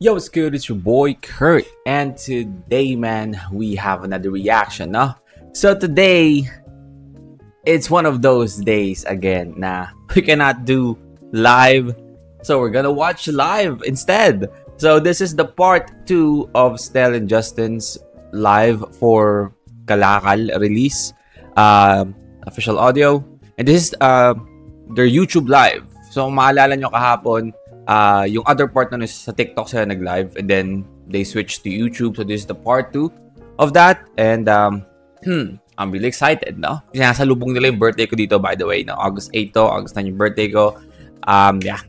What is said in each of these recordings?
Yo, what's good? It's your boy Kurt, and today, man, we have another reaction, no? So today, it's one of those days again na we cannot do live, so we're gonna watch live instead. So this is the part 2 of Stel and Justin's live for Kalakal release, official audio, and this is their YouTube live. So maalala nyo kahapon, yung other part nun is sa TikTok sila nag-live and then they switched to YouTube. So this is the part 2 of that. And I'm really excited, no? Kasi nasalubong nila yung birthday ko dito, by the way, no? August 8 to, August 9 yung birthday ko. Yeah.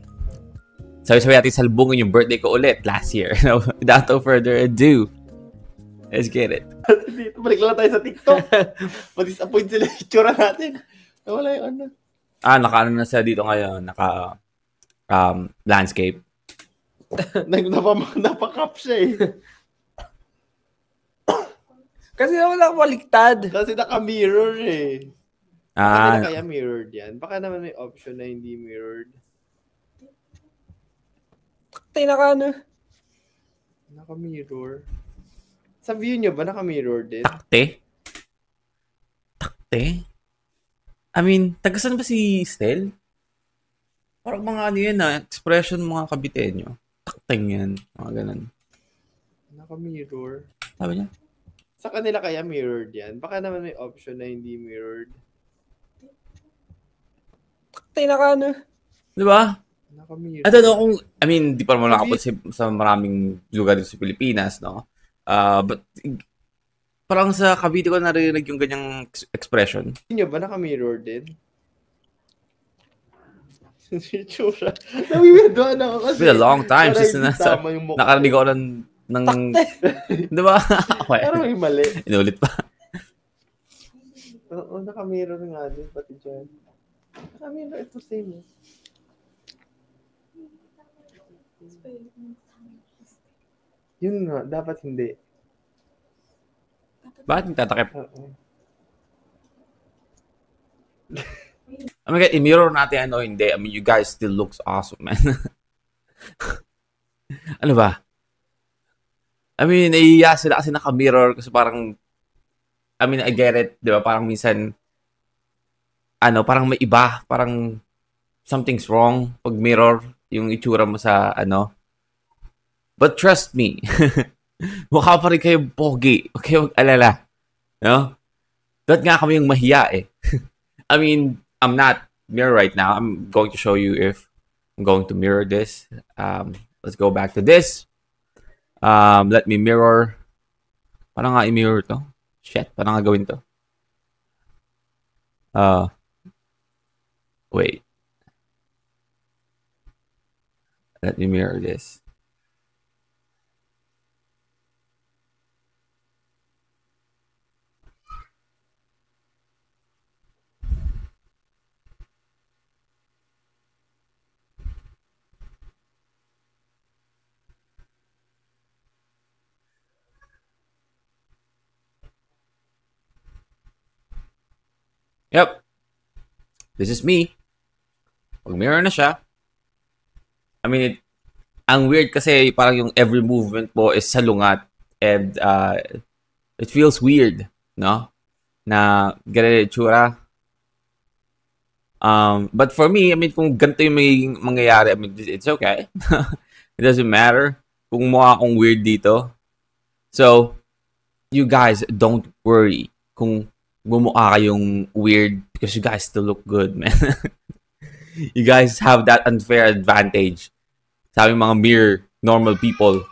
Sabi natin salubungin yung birthday ko ulit last year. No? Without no further ado, let's get it. Dito, balik lang tayo sa TikTok. Mag-disappoint sila yung itsura natin. Wala yung ano. Naka-ano na sila dito ngayon. Landscape. Napakap siya eh. Kasi wala baliktad. Kasi naka-mirror eh. Baka kaya mirrored yan. Baka naman may option na hindi mirrored. Tayo Naka-mirror. Sa view nyo ba naka-mirror din? Takte? I mean, tagasan ba si Stel? Parang mga ano yan expression mga kabite nyo. Takteng yan. Mga ganun. Naka-mirror. Sabi niya? Sa kanila kaya mirrored yan? Baka naman may option na hindi mirrored. Tayo Diba? Naka-mirror. I don't know kung, I mean, di pa naman nakapot sa maraming lugar dito sa Pilipinas, no? But, parang sa Cavite ko narinig yung ganyang expression. Nyo ba naka-mirror din? Itsura. Nawiwirdoan ako kasi. It's been a long time since nakarinig ako ng di ba? Okay. Pero may mali. Inulit pa. Oo, naka-mirror nga din pati dyan. Naka-mirror, ito same. Yun nga, dapat hindi. Bakit nagtatakip? Oo. I mean, i-mirror natin ano hindi. I mean, you guys still looks awesome, man. Ano ba? I mean, naiiya sila kasi naka-mirror kasi parang, I mean, I get it, di ba? Parang minsan, parang may iba, parang something's wrong pag mirror yung itsura mo sa, But trust me, mukha pa rin kayo pogi. Huwag kayo mag-alala. No? Ba't nga kami yung mahiya eh? I mean, I'm not mirror right now. I'm going to show you if I'm going to mirror this. Let's go back to this. Let me mirror. Paano nga i-mirror to? Shit, paano nga gawin to? Wait. Let me mirror this. Yep. This is me. Pag-mirror na siya. I mean, ang weird kasi parang yung every movement po is salungat. And it feels weird, no? Na ganun yung itsura. But for me, I mean, kung ganito yung may mangyayari, I mean, it's okay. It doesn't matter kung mukha akong weird dito. So, you guys, don't worry kung bumukha kayong weird because you guys still look good, man. You guys have that unfair advantage. Sabi mga mere normal people.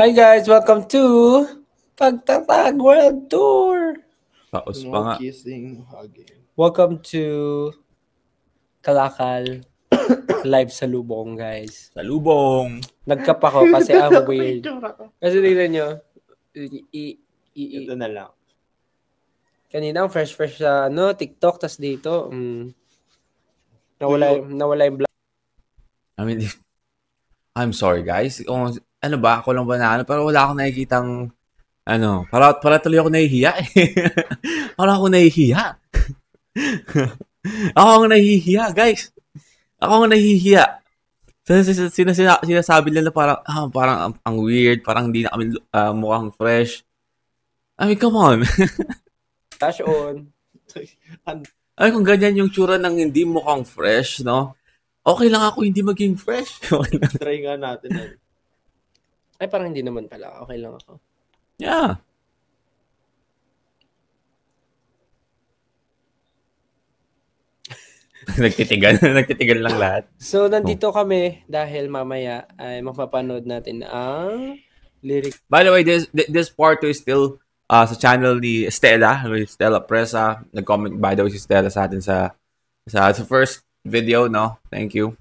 Hi guys, welcome to Pagtatag World Tour. Paus pa nga. Kissing, hugging. Welcome to Kalakal live sa Lubong, guys. Sa lubong. Nagkap ako kasi ang weird. Kasi tignan nyo. Ito na lang. Kanina, fresh sa TikTok, tas dito, nawala yung black. I mean, I'm sorry guys. Ano ba? Ako lang ba na pero wala akong nakikitang para tuloy ako nahihiya eh. Para ako nahihiya. Ako ang nahihiya, guys. Ako ang nahihiya. Sinasabi nila parang, parang ang weird, parang hindi na kami mukhang fresh. I mean, come on. Flash on. Ay, kung ganyan yung tsura ng hindi mukhang fresh, no? Okay lang ako hindi maging fresh. Try nga natin. Ay, parang hindi naman pala. Okay lang ako. Yeah. Nagtitigan lang lahat. So, nandito kami dahil mamaya ay mapapanood natin ang lyric. By the way, this part 2 is still sa channel ni Stella Presa. Nag-comment by the way si Stella sa atin sa first video, no? Thank you.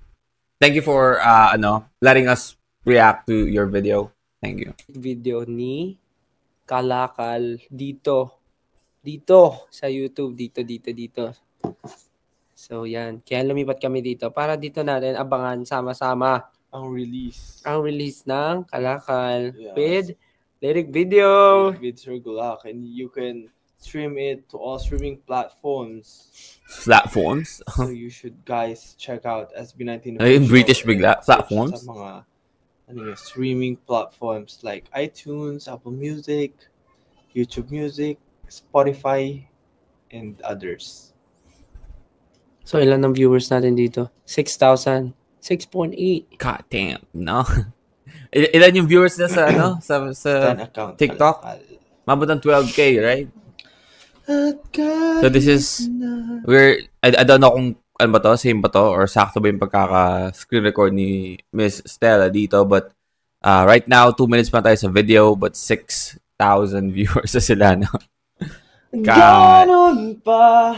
Thank you for letting us react to your video. Thank you. Video ni Kalakal dito sa YouTube, dito. So, yan. Kaya lumipat kami dito para dito natin abangan sama-sama ang release ng Kalakal with lyric video. With Sir Gulak, and you can stream it to all streaming platforms. So you should guys check out SB19. In British platforms. Sa mga streaming platforms like iTunes, Apple Music, YouTube Music, Spotify, and others. So, ilan ang viewers natin dito? 6,000. 6.8. God damn, no? Ilan yung viewers na sa TikTok? Mabot ng 12K, right? So this is I don't know kung ano ba to, same ba to, or sakto ba yung pagkaka-screen record ni Miss Stella dito, but right now 2 minutes pa tayo sa video, but 6,000 viewers na sila, no? Ganon pa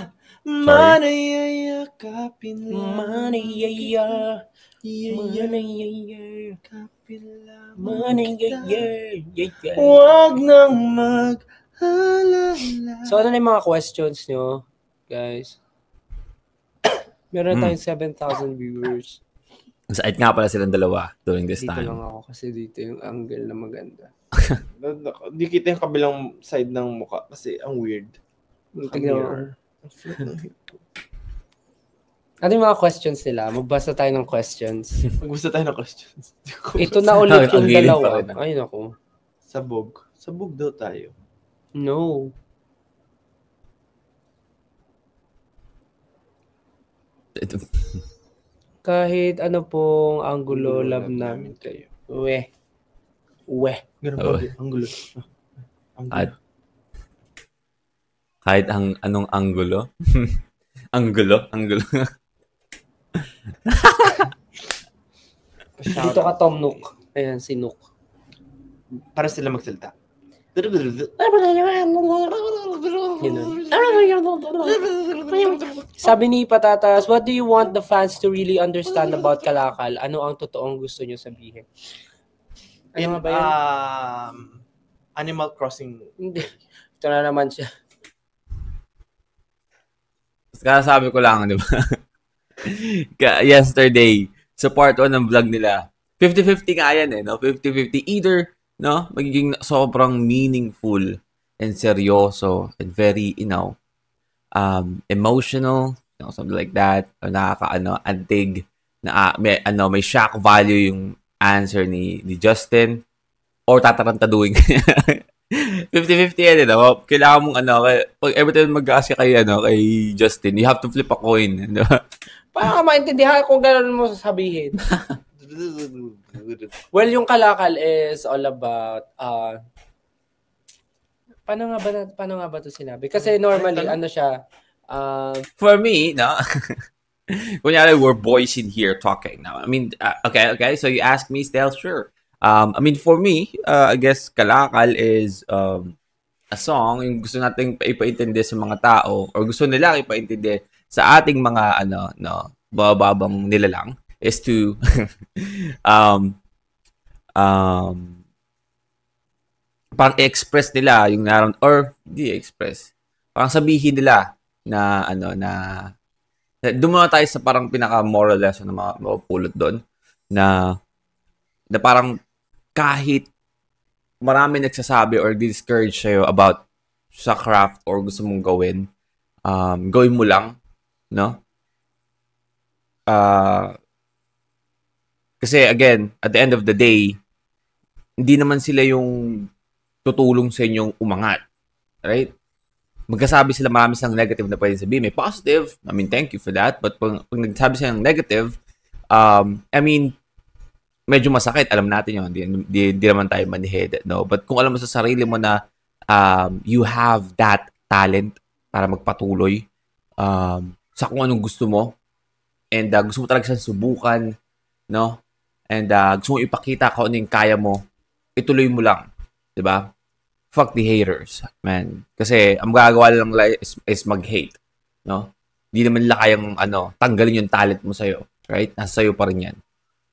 manayayakapin lang. Huwag nang mag-alala. So, ano na yung mga questions nyo, guys? Meron tayong 7,000 viewers. Sait nga pala silang dalawa during this dito time. Dito lang ako kasi dito yung angle na maganda. Di kita yung kabilang side ng mukha kasi ang weird. Tignan mo. Ano yung mga questions nila? Magbasa tayo ng questions. Magbasa tayo ng questions. Ito na ulit yung dalawa. Ayun ako. Sabog. Sabog daw tayo. No. Kahit ano pong angulo, love namin kayo. We. Ganun pa rin. Angulo. At kahit anong anggulo. Anggulo. Dito ka, Tom Nook. Ayan, si Nook. Para sila magsalita. Sabi ni Patatas, what do you want the fans to really understand about Kalakal? Ano ang totoong gusto nyo sabihin? Ano ba yan? Animal Crossing. Hindi. Ito na naman siya. Kaya sabi ko lang, di ba? Yesterday, sa part 1 ng vlog nila, 50-50 nga yan no? 50-50. Either, no, magiging sobrang meaningful and seryoso and very, emotional, something like that. O antig, na may shock value yung answer ni Justin, or tatarantaduhin kanya. 50-50 yan, kailangan mong pag every time mag-ask ka kay Justin, you have to flip a coin, Para maintindihan kung gano'n mo sasabihin. Well, yung Kalakal is all about paano nga ba 'to sinabi? Kasi normally siya for me, no. Kunyari, we're boys in here talking now. I mean, okay. So you ask me, still sure. I mean, for me, I guess Kalakal is a song yung gusto nating ipaintindi sa mga tao, or gusto nila ipaintindi sa ating mga bababang nilalang, is to parang express nila yung or di express. Parang sabihin nila na doon muna tayo sa parang pinaka-moral lesson na mapupulot doon, na parang kahit marami nagsasabi or discourage sa'yo about sa craft or gusto mong gawin mo lang. no? Kasi again, at the end of the day, hindi naman sila yung tutulong sa inyong umangat. Right? Magkasabi sila marami silang negative na pwede sabihin. May positive, I mean, thank you for that. But pag nagsabi sila ng negative, I mean, medyo masakit. Alam natin yun. Di naman tayo manhid. No? But kung alam mo sa sarili mo na you have that talent para magpatuloy sa kung anong gusto mo, and gusto mo talaga siyang subukan, no? And gusto mo ipakita kung ano yung kaya mo, ituloy mo lang. Diba? Fuck the haters, man. Kasi ang magagawa lang is mag-hate, no? Hindi naman nila kayang tanggalin yung talent mo sa'yo, right? Nasa sa'yo pa rin yan.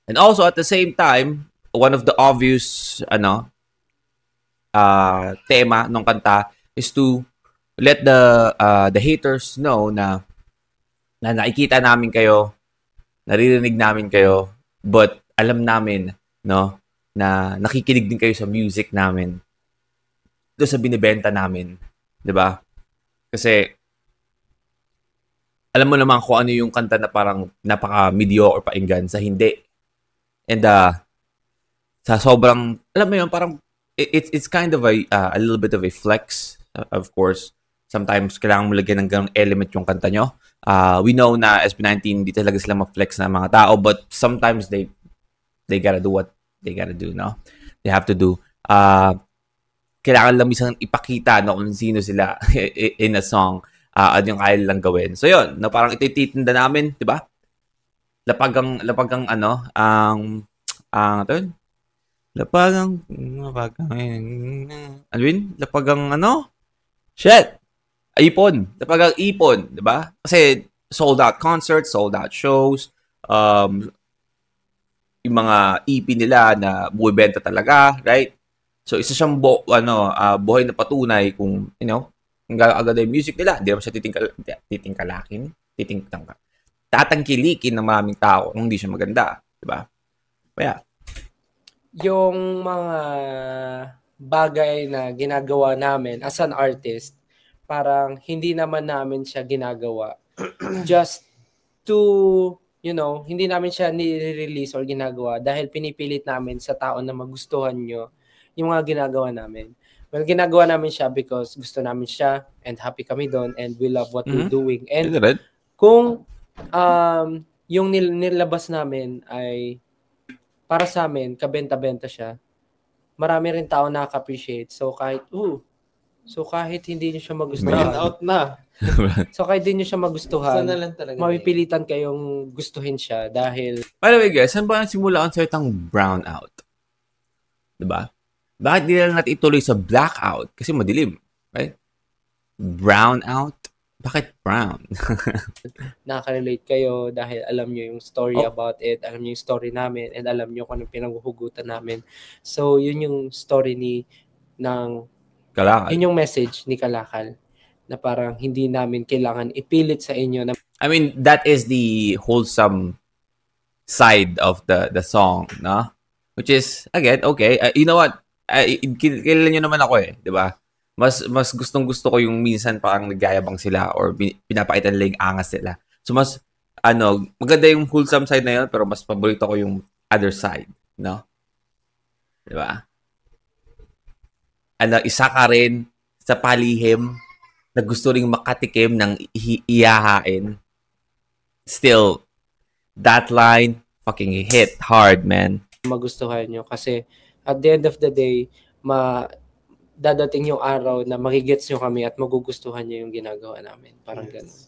And also at the same time, one of the obvious tema ng kanta is to let the haters know na nakikita namin kayo, naririnig namin kayo, but alam namin, no, na nakikinig din kayo sa music namin, doon sa binibenta namin, 'di ba? Kasi alam mo naman kung ano yung kanta na parang napaka-mediocre pakinggan sa hindi. And sa sobrang, alam mo yun, parang it's kind of a little bit of a flex, of course. Sometimes kailangan mo lagyan ng ganung element yung kanta nyo. We know na SB19 hindi talaga sila ma-flex na mga tao, but sometimes they gotta do what they gotta do, no? They have to do. Kailangan lang minsan ipakita na kung sino sila in a song at yung kaya lang gawin. So yun, na parang ititinda namin, di ba? Lapagang ipon. Lapagang ipon, di ba? Kasi sold out concerts, sold out shows, yung mga EP nila na buwibenta talaga, right? So isa siyang buhay na patunay kung, ang agad yung music nila, hindi naman siya tatangkilikin ng maraming tao kung hindi siya maganda, di ba? Kaya yung mga bagay na ginagawa namin as an artist, parang hindi naman namin siya ginagawa just to, hindi namin siya ni-release or ginagawa dahil pinipilit namin sa tao na magustuhan nyo yung mga ginagawa namin. Well, ginagawa namin siya because gusto namin siya and happy kami doon and we love what we're doing. And kung yung nilabas namin ay para sa amin, kabenta-benta siya, marami rin tao nakaka-appreciate. So kahit hindi niyo siya magustuhan. Out na. So kahit hindi niyo siya magustuhan, mapipilitan kayong gustuhin siya dahil... By the way guys, saan ba nagsimula ang salitang brown out? Diba? Bakit di lang natin ituloy sa blackout? Kasi madilim, right? Brown out? Bakit brown? Nakaka-relate kayo dahil alam nyo yung story about it, alam nyo yung story namin, and alam nyo kung anong pinaghuhugutan namin. So, yun yung story ng Kalakal. Yun yung message ni Kalakal na parang hindi namin kailangan ipilit sa inyo. I mean, that is the wholesome side of the song, no? Which is, again, okay. You know what? Kilala nyo naman ako di ba? Mas gustong-gusto ko yung minsan parang nagyayabang sila or pinapakita nila yung angas nila. So mas, maganda yung wholesome side na yun, pero mas paborito ko yung other side, no? Di ba? Isa ka rin sa palihim na gusto ring makatikim ng iyahain. Still, that line fucking hit hard, man. Magustuhan nyo kasi at the end of the day, dadating yung araw na magigets nyo kami at magugustuhan nyo yung ginagawa namin. Parang gano'n.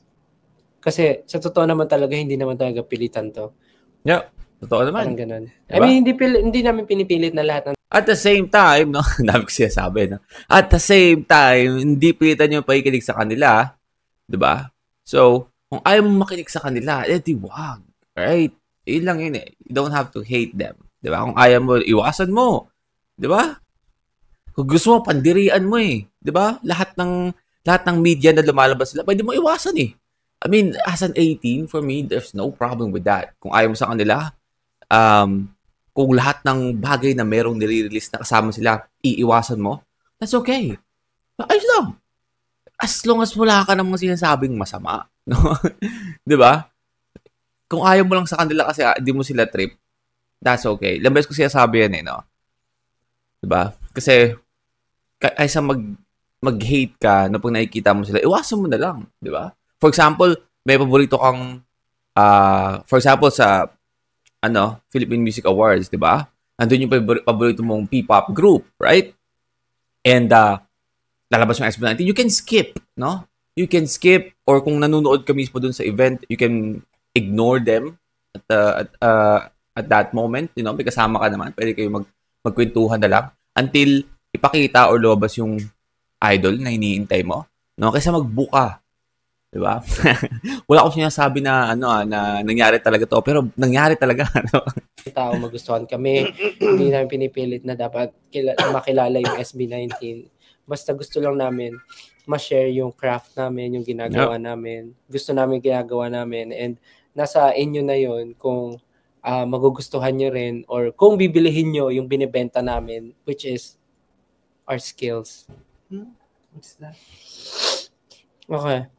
Kasi sa totoo naman talaga, hindi naman talaga pilitan to. Yeah, totoo naman. Parang gano'n. Diba? I mean, hindi namin pinipilit na lahat ng... At the same time, no? Dami ko sinasabi, no? At the same time, hindi pilitan nyo pakikinig sa kanila. Diba? So, kung ayaw mo makinig sa kanila, wag. Right? Yun lang yun eh. You don't have to hate them. Diba? Kung ayaw mo, iwasan mo. Diba? Kung gusto mo, pandirian mo eh. Diba? Lahat ng media na lumalabas sila, pwede mo iwasan eh. I mean, as an 18, for me, there's no problem with that. Kung ayaw mo sa kanila, kung lahat ng bagay na merong nire-release na kasama sila, iiwasan mo, that's okay. Ayos lang. as long as wala ka namang sinasabing masama. No? Di ba? Kung ayaw mo lang sa kanila kasi di mo sila trip, that's okay. Ilang beses ko sinasabi yan no? Di ba? Kasi, kaysa mag-hate ka na pag nakikita mo sila, iwasan mo na lang. Di ba? For example, may paborito kang, for example, sa, Philippine Music Awards, di ba? Andun yung paborito mong P-pop group, right? And, lalabas yung SB19, you can skip, no? You can skip, or kung nanonood ka mismo dun sa event, you can ignore them at that moment, may kasama ka naman, pwede kayo magkwentuhan na lang until ipakita or lumabas yung idol na iniintay mo, no? Kaysa magbuka, di ba? Wala akong sinasabi na na nangyari talaga to, pero nangyari talaga, no? Tao magustuhan kami, hindi namin pinipilit na dapat makilala yung SB19. Basta gusto lang namin ma-share yung craft namin, yung ginagawa namin. Gusto namin ginagawa namin, and nasa inyo na yon kung magugustuhan nyo rin or kung bibilihin nyo yung binibenta namin, which is our skills. What's that? Okay.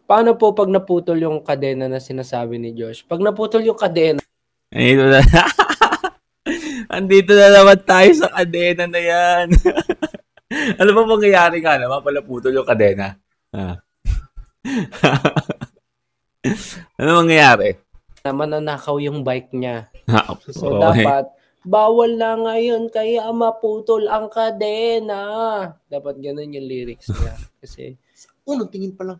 Paano po pag naputol yung kadena na sinasabi ni Josh? Pag naputol yung kadena, andito na naman tayo sa kadena na yan. Ano ba mangyayari ka na? Mapalaputol yung kadena. Ano mangyayari? Mananakaw yung bike niya. So, dapat, bawal na ngayon kaya maputol ang kadena. Dapat ganun yung lyrics niya. Kasi, unang tingin pa lang.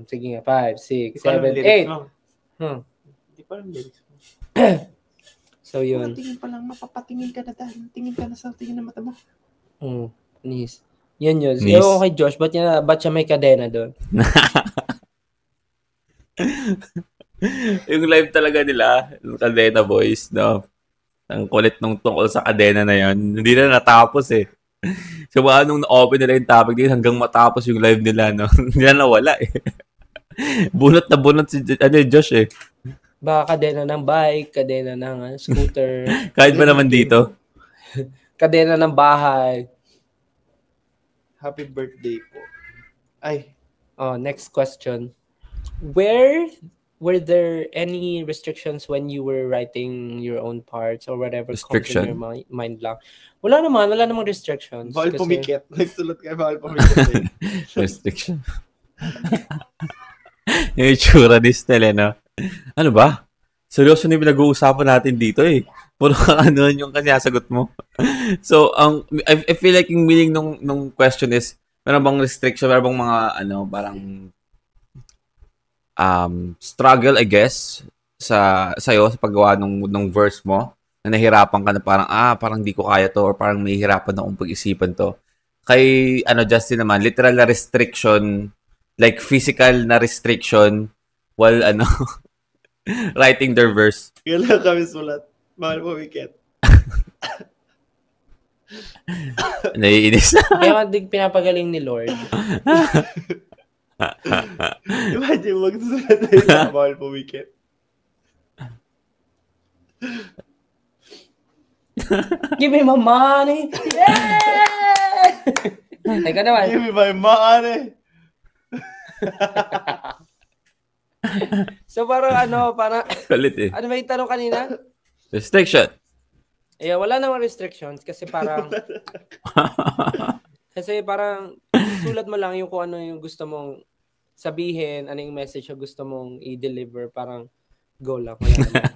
Sige nga, 5, 6, 7, 8. Hindi pa lang lyrics mo. So, yun. Unang tingin pa lang, mapapatingin ka na dahil. Tingin ka na sa tingin na mata mo. Nis. Yan yun. Ewan ko kay Josh, ba't siya may kadena doon? Yung live talaga nila, yung Kadena Boys, no? Ang kulit nung tungkol sa kadena na yun. Hindi na natapos eh. So, nung na-open nila yung topic din, hanggang matapos yung live nila, no? Hindi na nawala eh. Bunot na bunot si Josh eh. Baka kadena ng bike, kadena ng scooter. Kahit ba naman dito? Kadena ng bahay. Happy birthday po. Ay. Next question. Were there any restrictions when you were writing your own parts or whatever comes in your mind lang? Wala namang restrictions. Bawal pumikit. Nagsulat ka, bawal pumikit. Restriction. Yung itsura ni Stel, no? Ano ba? Seryoso na yung pinag-uusapan natin dito eh. Puro ano yung kasiyasagot mo. So, I feel like yung meaning nung question is, meron bang restriction, meron bang mga, parang struggle, I guess, sa'yo, sa paggawa nung verse mo, na nahirapan ka na parang di ko kaya to, or parang nahihirapan na akong pag-isipan to. Kay, Justin naman, literal na restriction, like physical na restriction, while, writing their verse. Kailan kami sulat. Bawal pumikit. Naiinis na. Kaya pinapagaling ni Lord. Imagine, magsusulat tayo na bawal pumikit. Give me my money! Yeah! Teka naman. Give me my money! So parang Kalit eh. ano ba yung tanong kanina? Restriction. Wala namang restrictions kasi parang sulat mo lang yung kung ano yung gusto mong sabihin, ano yung message na gusto mong i-deliver, parang go lang. Wala naman.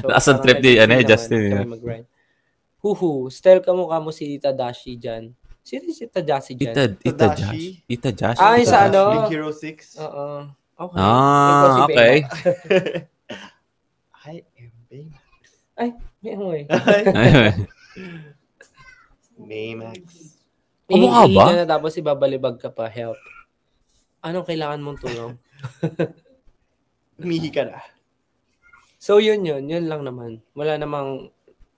So, Nasa trip di Justin. Kami mag-grind. Stel ka mo si Tadashi dyan. Sino si Tadashi dyan? Itajashi. Ay, sa Big Hero 6. Oo. Okay. Okay. I am Baymax. Ay, may amoy. Baymax. Kumukha ba? Na tapos ibabalibag ka pa, help. Anong kailangan mong tulong? Umihi ka na. So, yun lang naman. Wala namang,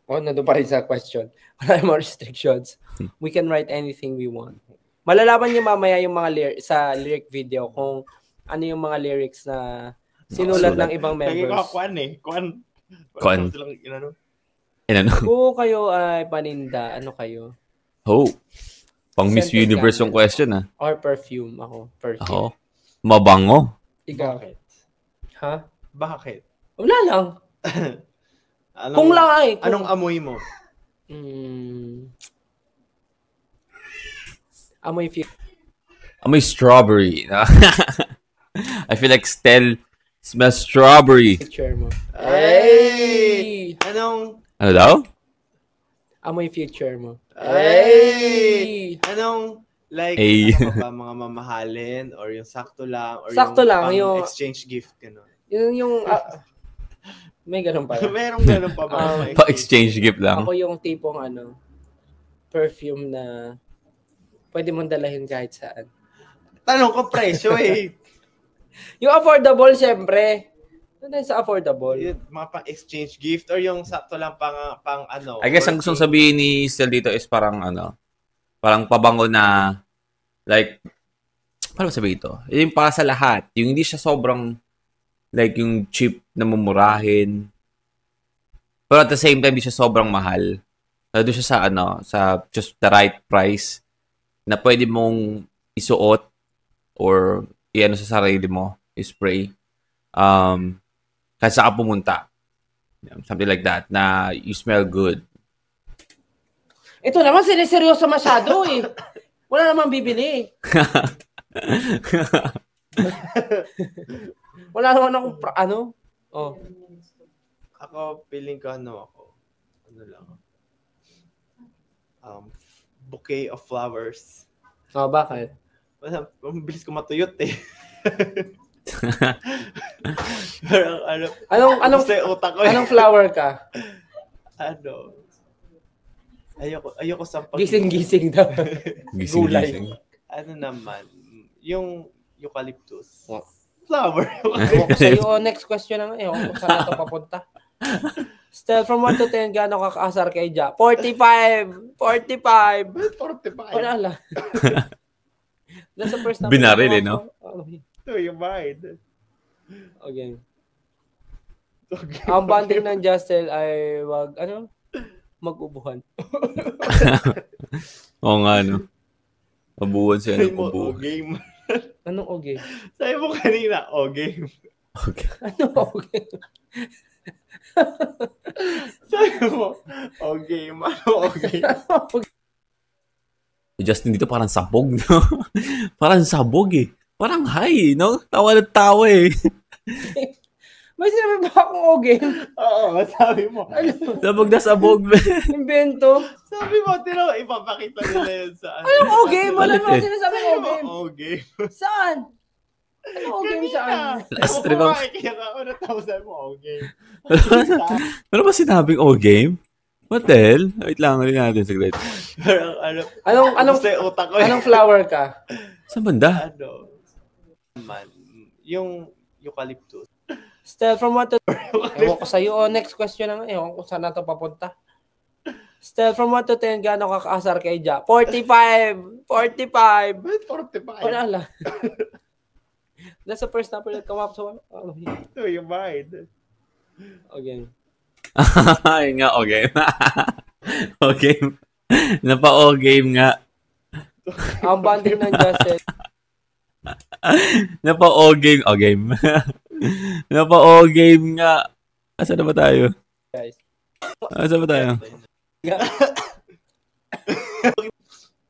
nandun pa rin sa question. Wala namang restrictions. We can write anything we want. Malalaman niyo mamaya yung mga sa lyric video kung ano yung mga lyrics na sinulat ng ibang members. Kwan. Inano? Kung kayo ay paninda, ano kayo? Pang Miss Scented Universe yung candle. question, ah. Or perfume ako. Perfume. Ako? Mabango. Ikaw. Bakit? Ha? Bakit? Wala lang. Anong, Kung lang ay. Kung... Anong amoy mo? Amoy future. Amoy strawberry. I feel like Stel smells strawberry. Mo. Ay! Anong... Ano daw? Amoy future mo. Ay! Anong... Like, Ay. ano ba, mga mamahalin? Or yung sakto lang? Or Sakto yung lang, pang yung- exchange gift? Gano'n. Yung may ganun pala. Merong gano'n pa ba? Pa-exchange gift lang. Ako yung tipong perfume na pwede mong dalahin kahit saan. Tanong ko presyo eh. Yung affordable, syempre. Ano sa affordable? Yung mga pang-exchange gift or yung sakto lang pang ano. I guess ang gustong sabihin ni Stel dito is parang parang pabango na like, paano sabihin ito? Yung para sa lahat. Yung hindi siya sobrang like yung cheap na mumurahin. Pero at the same time, hindi siya sobrang mahal. Doon siya sa sa just the right price na pwede mong isuot or iano sa sarili mo, spray. Kahit saan ka pumunta. Something like that, na you smell good. Ito naman, siniseryoso masyado eh. Wala namang bibili. Wala naman akong, Oh. Ako, feeling ko ano lang. Bouquet of flowers. Oh, bakit? Mabilis ko matuyot eh. Parang Anong gusto yung utak ko eh. anong flower ka? Ayoko sa Gising-gising daw. Gising-gising. Ano naman, yung eucalyptus. What? Flower. Ewan ko sa'yo. Next question na nga. Ewan ko saan ito papunta. Stel, from 1 to 10, gaano ka kaasar kay Ja? 45! 45! 45. Wala lang. That's the first time. Binaril eh, no? Ito yung mind. Okay. Ang banding ng Justel ay mag-ubuhan. Oo nga, no? Mabuwan siya ng Sabi mo, ubo. game. Anong okay? Sabi mo kanina, game. Okay. Anong okay? Sabi mo, game. Ano game? Justin dito parang sabog, no? Parang sabog eh. Parang high, no? Tawa na tawa eh. May sinabi ba akong okay? Oo, sabi mo. Sabog na sabog. Invento. Sabi mo, ipapakita nila yun sa ano. Anong okay? Wala naman sinasabi Sabi mo, okay. game. Saan? Anong okay saan? Last Sabi trip mo, ang- makikita ako na tapos sabi mo, game. Ano ba sinabing game? What the hell? Wait lang, ulit natin saglit. Parang Anong gusto yung utak ko eh. anong flower ka? Saan banda? Yung eucalyptus. Stel, from 1 to... Ewan ko sa'yo. Next question na nga. Ewan ko saan na ito papunta. Stel, from 1 to 10, gaano ka kaasar kay Ja? 45! 45! 45. Wala lang. That's the first number that come up. So, Ito yung mind. okay. Ayun nga, okay. Okay. Napa-o-game nga. Ang banding ng Justin. Napa-o-game. O-game. Napa-o-game nga. Asa na ba tayo? Guys. Asa ba tayo?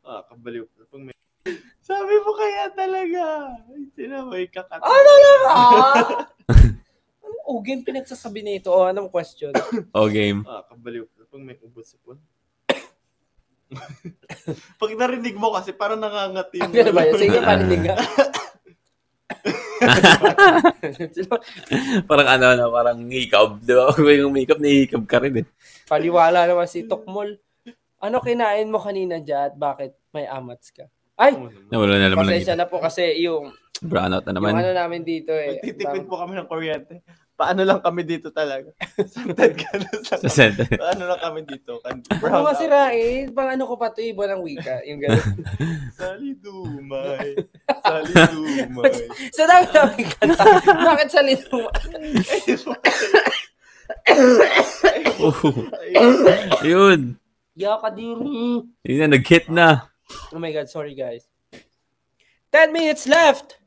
Kabaliw. Sabi mo kaya talaga. Sinabi kakata. Ano na ba? Anong okay pinagsasabi nito? O, anong question? O-game. Kabaliw. Pag may ubos ipon. Pag narinig mo kasi parang nangangati yung... Ano ba yun? Sige, paninig nga. Parang parang hikab. Di ba? Kung yung makeup, nahihikab ka rin eh. Paliwala naman si Tokmol. Ano kinain mo kanina dyan at bakit may amats ka? Ay! Nawala na naman Pasensya lang. na po kasi yung Brownout na naman. ano namin dito eh. Magtitipid po kami ng kuryente. Paano lang kami dito talaga? Santed ka na sa... Sa center. Paano lang kami dito? Ano nga sira eh. Pang ano ko pa ito, iba ng wika. Yung gano'n. Salidumay. Salidumay. Sa dami namin kanta. Bakit sa lito? Oh, yun. Yaka diri. Yun na, nag-hit na. Oh my God, sorry guys. 10 minutes left!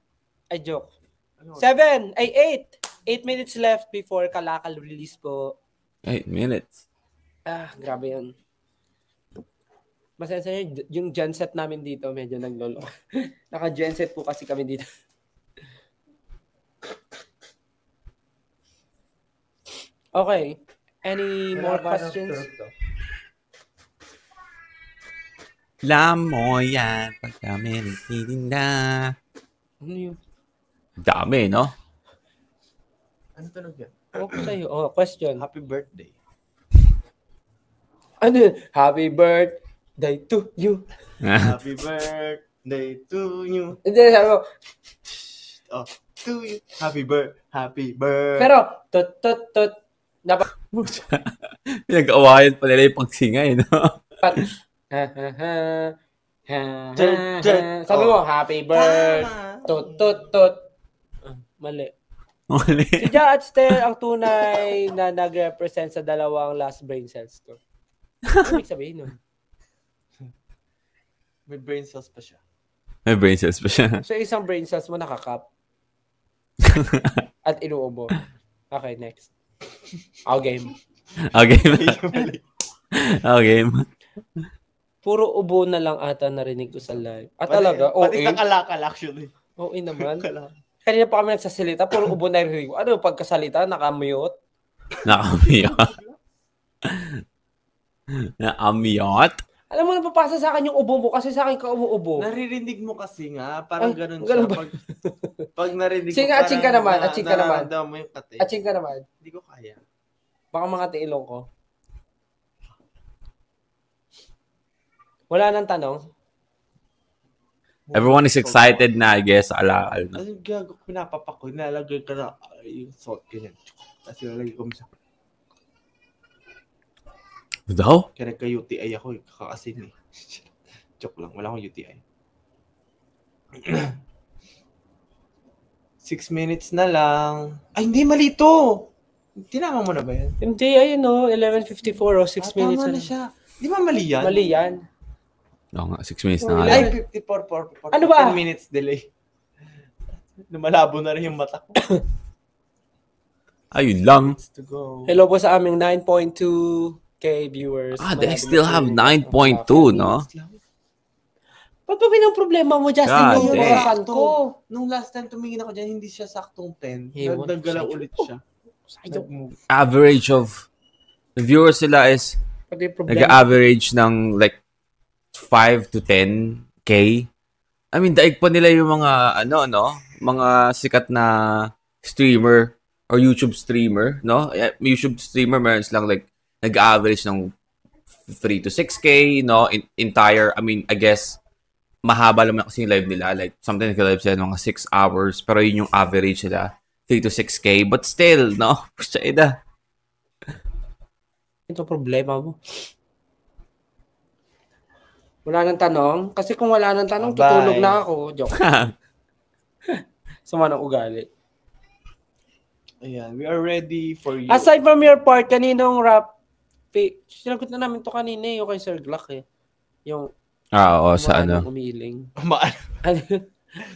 I joke. 8. 8 minutes left before Kalakal release po. 8 minutes. Grabe yun. Masaya yung genset namin dito, medyo naglolo. Naka-genset po kasi kami dito. Okay. Any more questions? Alam mo yan, pag kami nagtitinda. Ano yun? Dami, no? Ano tunog yan? Sa'yo. Question. Happy birthday. Ano yun? Happy birthday to you. Happy birthday to you. Hindi, sabi mo. To you. Happy birthday. Pero, tot. Pinag-awayan pa nila yung pagsinga, no? Sabi mo, happy birthday. Tot. Mali. Si Ja at Stel ang tunay na nag-represent sa dalawang last brain cells ko. Ano ibig sabihin nun? May brain cells pa siya. May brain cells pa siya. So, isang brain cells mo nakakap. At inuubo. Okay, next. Game. Game. Puro ubo na lang ata narinig ko sa live. Talaga? Pati sa kalakal actually. Oo naman. Kanina pa kami nagsasalita, puro ubo na narinig ko. Ano, pagkasalita, nakamute? Nakamute? Alam mo, napapasa sa akin yung ubo mo kasi sa akin ka umuubo. Naririnig mo kasi nga, parang ganun siya. Pag narinig Sige, ko, aching ka naman. nararamdaman mo yung kate. Aching ka naman. Hindi ko kaya. Baka mga tiilong ko. Wala nang tanong. Everyone is excited na, I guess, alakal na. Ano gago, pinapapak ko, nilalagay ka na yung salt, ganyan. Tapos nilalagay ko sa... Daw? Kaya nagka-UTI ako, kakaasin eh. Joke lang, wala akong UTI. 6 minutes na lang. Ay, hindi, mali ito! Tinama mo na ba yan? Hindi, ayun o, 11:54 o, 6 minutes. Tama na siya. Di ba mali yan? Mali yan. Oo nga, 6 minutes na nga. Ay, 54. Ano ba? 10 minutes delay. Lumalabo na rin yung mata ko. Ayun lang. To go. Hello po sa aming 9.2k viewers. They still have 9.2, no? Ba't ba problema mo, Justin? Yung orasan ko. Nung last time tumingin ako dyan, hindi siya saktong 10. Hey, Nagdagala ulit siya. Average of the viewers nila is nag-average ng like 5 to 10k. I mean, daig pa nila yung mga mga sikat na streamer or YouTube streamer, no? YouTube streamer meron silang like nag-average ng 3 to 6k, no? Entire, I mean, I guess mahaba lang kasi yung live nila, like something like live sila mga 6 hours, pero yun yung average nila, 3 to 6k, but still, no? Pucha ida. Ito problema mo. Wala nang tanong? Kasi kung wala nang tanong, tutulog na ako. Joke. Sama ng ugali. Ayan, we are ready for you. Aside from your part, kaninong rap, sinagot na namin to kanina yung kay Sir Glock eh. Yung sa ano? Umiiling.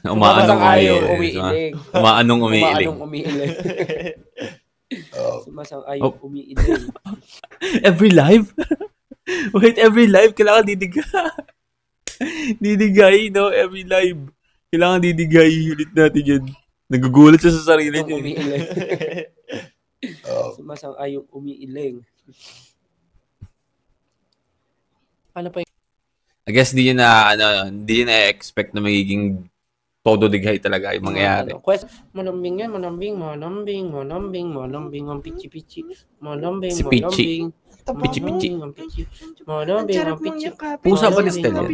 Umaanong umiiling. Umaanong umiiling. Sumasang ayaw umiiling. Every live? Wait, every live kailangan didigay, no? Every live. Kailangan didigay. Ulit natin yan. Nagugulat siya sa sarili niya. Umiiling. Sumasang ayaw umiiling. Ano pa yung... I guess hindi niya na-expect na magiging todo dighay talaga yung mangyayari. Manambing yan, manambing, ang pichi-pichi. Manambing, si Pichi. Pichi-pichi. Pusa ba ni Stel yan?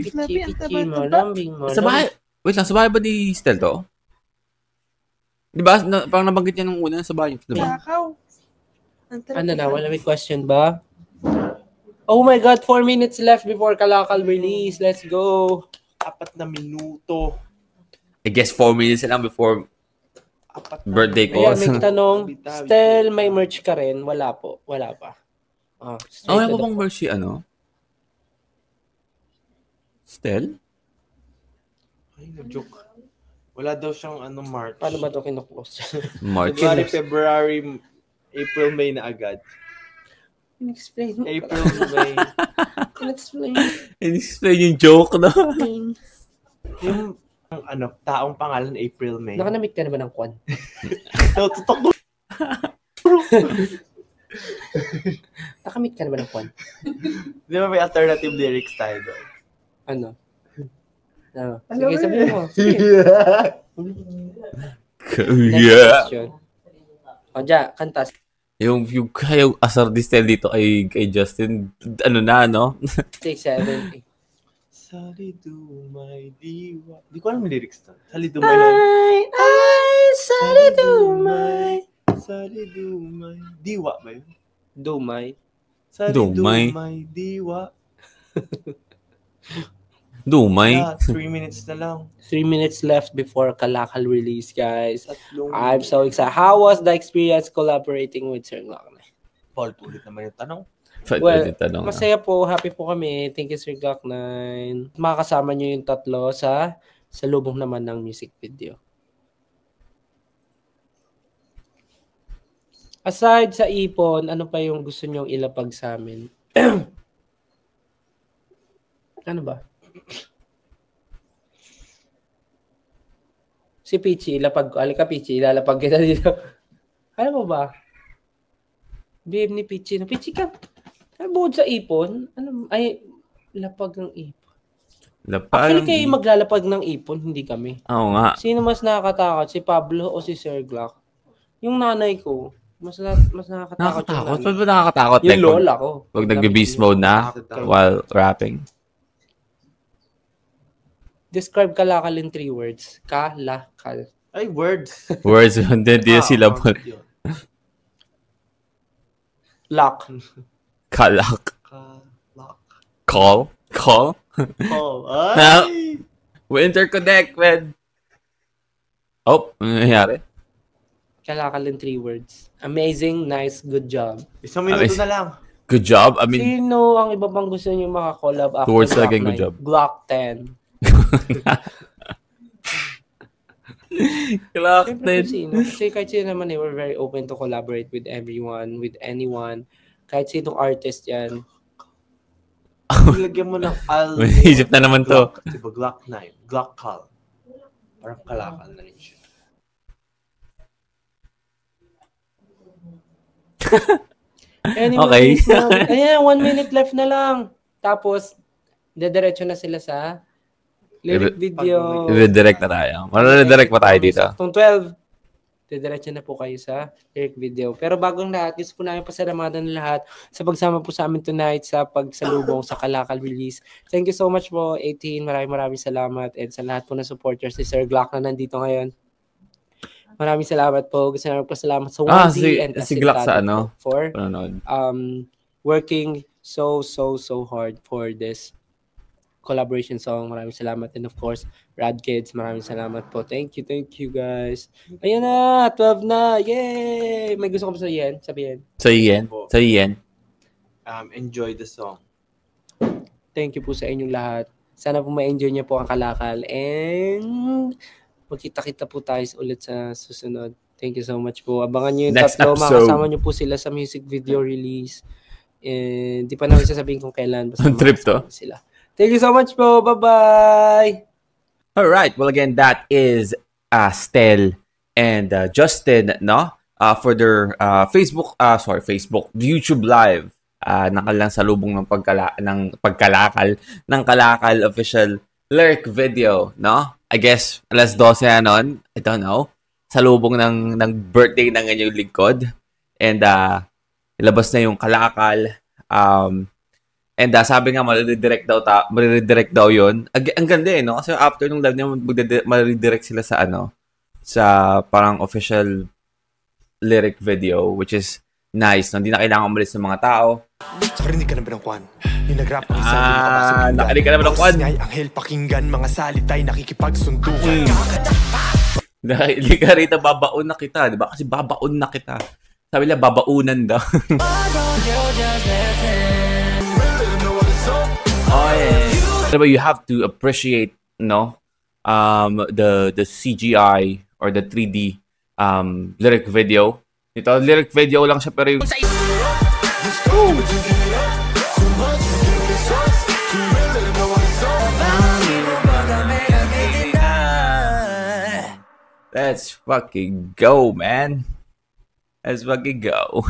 Sa bahay, wait lang, sa bahay ba ni Stel to? Diba, parang nabanggit niya nung una sa bahay. Diba? Ano na, wala may question ba? Oh my God, 4 minutes left before Kalakal release. Let's go. 4 na minuto. I guess 4 minutes lang before birthday ko. Ayan, may tanong. Stel, may merch ka rin? Wala po. Wala pa. Wala pa bang merch si Stel? Ay, nag-joke. Wala daw siyang March. Paano ba ito kinuklose? March. January, February, April, May na agad. In-explain mo. April, May. In-explain yung joke, no? Yung taong pangalan April, May. Nakanamit ka na ba ng kwan? Tutok. Nakamit ka na ba ng kwan? Di ba may alternative lyrics tayo doon? Ano? Sige, sabihin mo. Sige. Yeah. O, dyan, kantas. Yung asar distel dito kay Justin, no? 6, 7, 8. Salidumay diwa. Di ko alam yung lyrics to. Salidumay lang. Salidumay. Salidumay. Diwa ba yun? Dumay. Salidumay diwa. Dumay. 3 minutes na lang. 3 minutes left before Kalakal release, guys. Tatlong I'm so excited. How was the experience collaborating with Sir Glock? Paulit naman yung tanong. Well, masaya po. Happy po kami. Thank you, Sir Glock 9. Makakasama nyo yung tatlo sa lubong naman ng music video. Aside sa ipon, ano pa yung gusto nyong ilapag sa amin? Ano ba? Si Pichi, ilapag ko. Alika, Pichi, ilalapag kita dito. Ano mo ba? Babe ni Pichi. Pichi ka. Bukod sa ipon, lapag ng ipon. Actually, kayo maglalapag ng ipon, hindi kami. Oo nga. Sino mas nakakatakot? Si Pablo o si Sir Glock? Yung nanay ko, mas nakakatakot. Nakakatakot? Ba't ba nakakatakot? Yung lola ko. Pag nag-beast mode na while rapping. Describe kalakal in 3 words. Kalakal. Ay, words. Words, hindi syllable. Lock. Kalak. Kalak. Call. Ay! We interconnect, man. Oh, ano nangyari? Kalakal in 3 words. Amazing, nice, good job. Isang minuto na lang. Good job. I mean, sino ang iba pang gusto nyo makakollab after towards Glock again, 9? good job. Glock 10. Glock Siyempre 10. sino. Kasi kahit sino naman we're very open to collaborate with everyone, with anyone. Kahit sinong artist yan. Lagyan mo ng al. Isip na naman to. Diba, Glock 9. Glock Call. Parang kalakal na rin siya. Okay. Ayan, 1 minute left na lang. Tapos, dediretso na sila sa lyric video. Redirect na tayo. Redirect pa tayo dito. Kung 12, didiretso na po kayo sa lyric video. Pero bagong lahat, gusto po namin pasalamatan ng lahat sa pagsama po sa amin tonight sa pagsalubong sa Kalakal release. Thank you so much po, 18. Maraming salamat. And sa lahat po ng supporters ni Sir Glock na nandito ngayon. Maraming salamat po. Gusto namin pasalamat sa Wendy and si Glock sa for panonood. working so hard for this collaboration song. Maraming salamat. And of course, Rad Kids, maraming salamat po. Thank you guys. Ayun na, 12 na. Yay! May gusto ko pa sabihin. Sa Ian. Enjoy the song. Thank you po sa inyong lahat. Sana po ma-enjoy niyo po ang Kalakal. And magkita-kita po tayo ulit sa susunod. Thank you so much po. Abangan niyo yung Next tatlo. episode. Makasama niyo po sila sa music video release. And di pa namin sasabihin kung kailan. Basta Trip to. sila. Thank you so much po. Bye-bye! Alright, well again, that is Stel and Justin, no? For their YouTube Live. Nakalang sa lubong ng pagkalakal ng Kalakal official lyric video, no? I guess, alas 12 nun. I don't know. Sa lubong ng birthday ng inyong lingkod. And ilabas na yung Kalakal. And sabi nga, mariredirect daw yun. Ang ganda no? Kasi after nung live niya, mariredirect sila sa sa parang official lyric video, which is nice. No? Hindi na kailangan umalis ng mga tao. Narinig ka na ba ng kwan? Yung nag-rap ng isa, nakinig ka na ba ng kwan? Ngay anghel pakinggan, mga salitay nakikipagsundukan. Hindi ka rito, babaon na kita. Diba? Kasi babaon na kita. Sabi nila, babaunan daw. Oh, yeah. Diba, you have to appreciate, no? the CGI or the 3D lyric video. Ito, lyric video lang siya pero yung... Let's fucking go, man. Let's fucking go.